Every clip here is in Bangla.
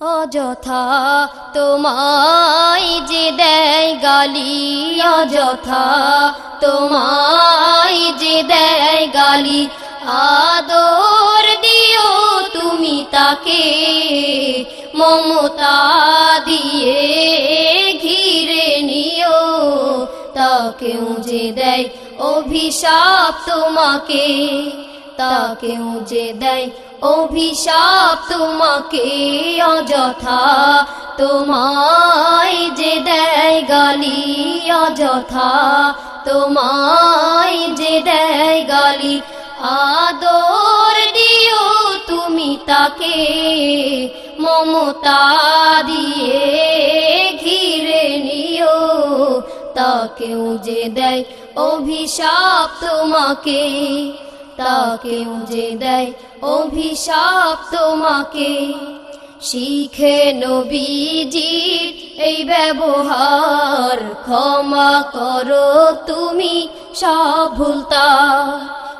অযথা তোমায় যে দেয় গালি, অযথা তোমায় যে দেয় গালি, আদর দিও তুমি তাকে, মমতা দিয়ে ঘিরে নিও। তাকেও যে দেয় অভিশাপ তোমাকে, তাকেও যে দেয় অভিশাপ তোমাকে, অযথা তোমায় যে দেয় গালি, অযথা তোমায় যে দেয় গালি, আদর দিও তুমি তাকে, মমতা দিয়ে ঘিরে নিও। তাকেও যে দেয় অভিশাপ তোমাকে, তাকেও যে দেয় অভিশাপ তোমাকে। শিখে নবীজির এই ব্যবহার, ক্ষমা করো তুমি সব ভুলতা।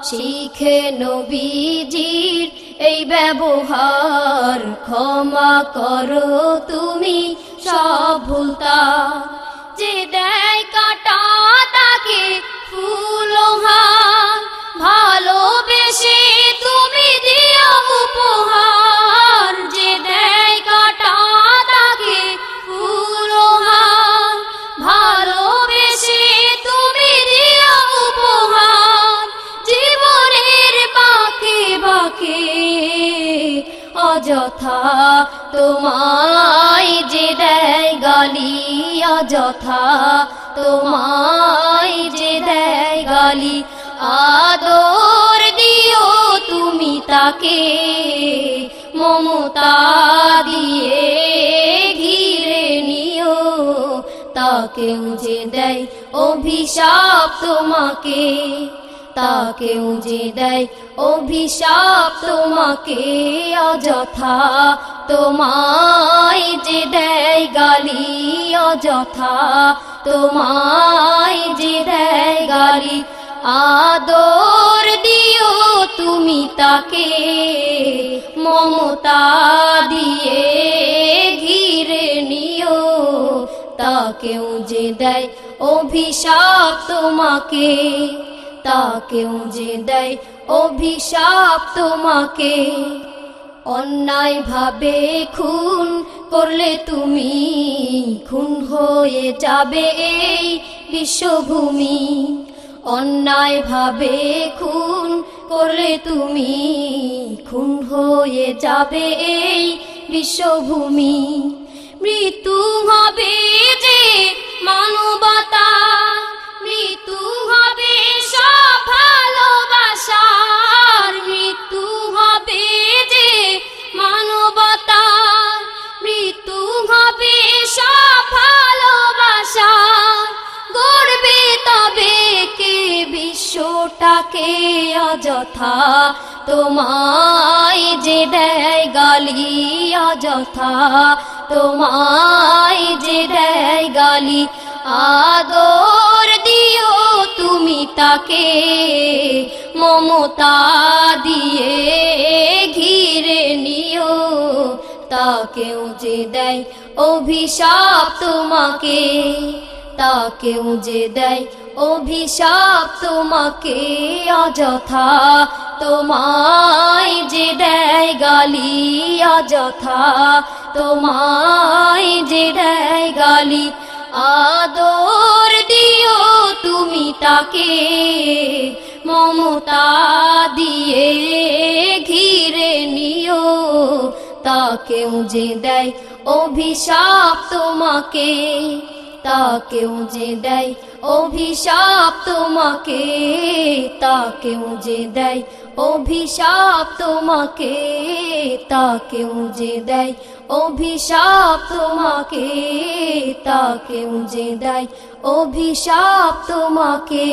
শিখে নবীজির এই ব্যবহার, ক্ষমা করো তুমি সব ভুলতা। যে দেয় কাঁটা তাকে ফুল ও হার, ভালোবেসে তুমি দিও উপহার। যে দেয় কাঁটা তাকে ফুল ও হার, ভালোবেসে তুমি দিও উপহার। জীবনের বাঁকে বাঁকে অযথা তোমায় যে দেয় গালি, অযথা তোমায় যে দেয় গালি, আদর দিও তুমি তাকে, মমতা দিয়ে ঘিরে নিও। তাকেও যে দেয় অভিশাপ তোমাকে, তাকেও যে দেয় অভিশাপ তোমাকে, অযথা তোমায় যে দেয় গালি, অযথা তোমায় যে দেয় গালি, আদর দিও তুমি তাকে, মমতা দিয়ে ঘিরে নিও। তাকেও যে দেয় অভিশাপ তোমাকে, তাকেও যে দেয় অভিশাপ তোমাকে। অন্যায় ভাবে খুন করলে তুমি, খুন হয়ে যাবে এই বিশ্বভূমি। অন্যায় ভাবে খুন করলে তুমি, খুন হয়ে যাবে এই বিশ্বভূমি। মৃত্যু হবে যে মানবতা, মৃত্যু হবে সব ভালোবাসার। মৃত্যু হবে যে মানবতা, মৃত্যু হবে সব ভালোবাসার। গড়বে তবে কে বিশ্বটাকে, অযথা তোমায় যে দেয় গালি, অযথা তোমায় যে দেয় গালি, আদর দিও তুমি তাকে, মমতা দিয়ে ঘিরে নিও। তাকেও যে দেয় অভিশাপ তোমাকে, তাকেও যে দেয় অভিশাপ তোমাকে, অযথা তোমায় যে দেয় গালি, অযথা তোমায় যে দেয় গালি, আদর দিও তুমি তাকে, মমতা দিয়ে ঘিরে নিও। তাকেও যে দেয় অভিশাপ তোমাকে, তাকেও যে দেয় অভিশাপ তোমাকে, তাকেও যে দেয় অভিশাপ তোমাকে, তাকেও যে দেয় অভিশাপ তোমাকে, তাকেও যে দেয় অভিশাপ তোমাকে।